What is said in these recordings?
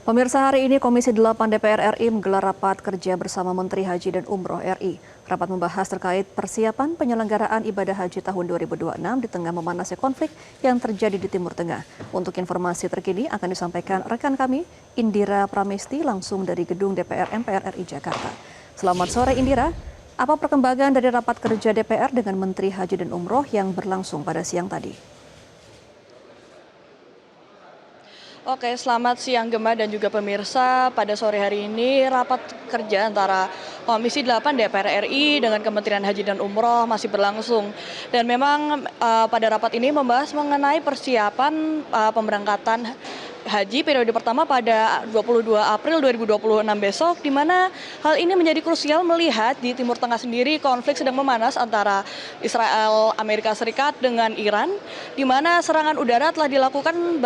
Pemirsa, hari ini Komisi 8 DPR RI menggelar rapat kerja bersama Menteri Haji dan Umroh RI. Rapat membahas terkait persiapan penyelenggaraan ibadah haji tahun 2026 di tengah memanasnya konflik yang terjadi di Timur Tengah. Untuk informasi terkini akan disampaikan rekan kami, Indira Pramesti, langsung dari gedung DPR MPR RI Jakarta. Selamat sore Indira, apa perkembangan dari rapat kerja DPR dengan Menteri Haji dan Umroh yang berlangsung pada siang tadi? Oke, selamat siang Gemma dan juga pemirsa. Pada sore hari ini rapat kerja antara Komisi 8 DPR RI dengan Kementerian Haji dan Umroh masih berlangsung. Dan memang pada rapat ini membahas mengenai persiapan pemberangkatan haji periode pertama pada 22 April 2026 besok, di mana hal ini menjadi krusial melihat di Timur Tengah sendiri konflik sedang memanas antara Israel Amerika Serikat dengan Iran, di mana serangan udara telah dilakukan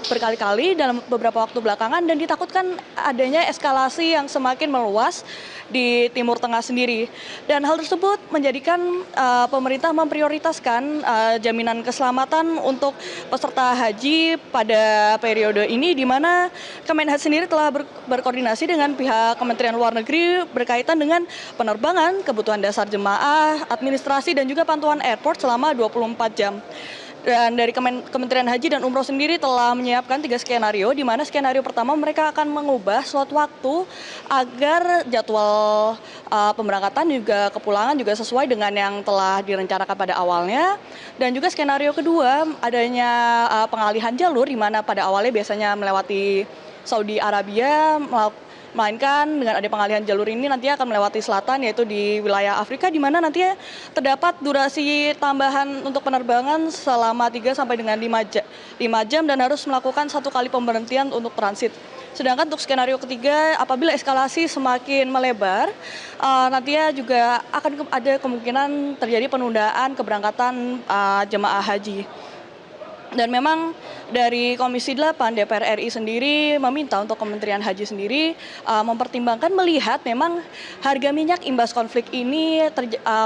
berkali-kali dalam beberapa waktu belakangan dan ditakutkan adanya eskalasi yang semakin meluas di Timur Tengah sendiri. Dan hal tersebut menjadikan pemerintah memprioritaskan jaminan keselamatan untuk peserta haji pada periode ini, di mana Kemenhub sendiri telah berkoordinasi dengan pihak Kementerian Luar Negeri berkaitan dengan penerbangan, kebutuhan dasar jemaah, administrasi dan juga pantauan airport selama 24 jam. Dan dari Kementerian Haji dan Umroh sendiri telah menyiapkan 3 skenario, di mana skenario pertama mereka akan mengubah slot waktu agar jadwal pemberangkatan juga kepulangan juga sesuai dengan yang telah direncanakan pada awalnya. Dan juga skenario kedua adanya pengalihan jalur, di mana pada awalnya biasanya melewati Saudi Arabia, melainkan dengan ada pengalihan jalur ini nanti akan melewati selatan, yaitu di wilayah Afrika, di mana nanti terdapat durasi tambahan untuk penerbangan selama 3 sampai dengan 5 jam dan harus melakukan 1 kali pemberhentian untuk transit. Sedangkan untuk skenario ketiga, apabila eskalasi semakin melebar, nantinya juga akan ada kemungkinan terjadi penundaan keberangkatan jemaah haji. Dan memang dari Komisi 8 DPR RI sendiri meminta untuk Kementerian Haji sendiri mempertimbangkan melihat memang harga minyak imbas konflik ini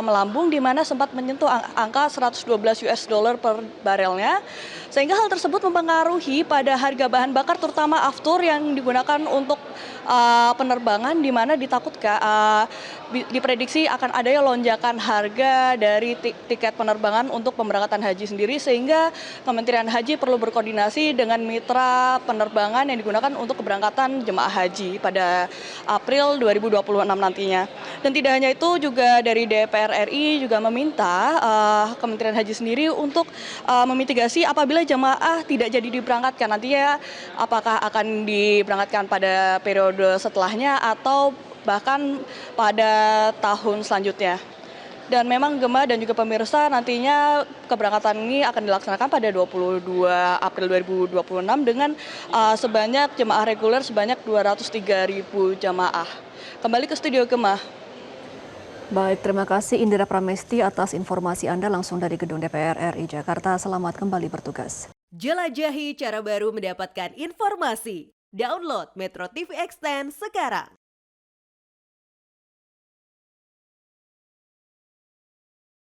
melambung, di mana sempat menyentuh angka 112 US dollar per barelnya, sehingga hal tersebut mempengaruhi pada harga bahan bakar terutama aftur yang digunakan untuk penerbangan, di mana diprediksi akan adanya lonjakan harga dari tiket penerbangan untuk pemberangkatan haji sendiri, sehingga Kementerian Haji perlu berkoordinasi dengan mitra penerbangan yang digunakan untuk keberangkatan jemaah haji pada April 2026 nantinya. Dan tidak hanya itu, juga dari DPR RI juga meminta Kementerian Haji sendiri untuk memitigasi apabila jemaah tidak jadi diberangkatkan nantinya, apakah akan diberangkatkan pada periode setelahnya atau bahkan pada tahun selanjutnya. Dan memang Gemma dan juga pemirsa, nantinya keberangkatan ini akan dilaksanakan pada 22 April 2026 dengan sebanyak jemaah reguler sebanyak 203.000 jemaah. Kembali ke studio Gemma. Baik, terima kasih Indira Pramesti atas informasi Anda langsung dari gedung DPR RI Jakarta. Selamat kembali bertugas. Jelajahi cara baru mendapatkan informasi. Download Metro TV Extend sekarang.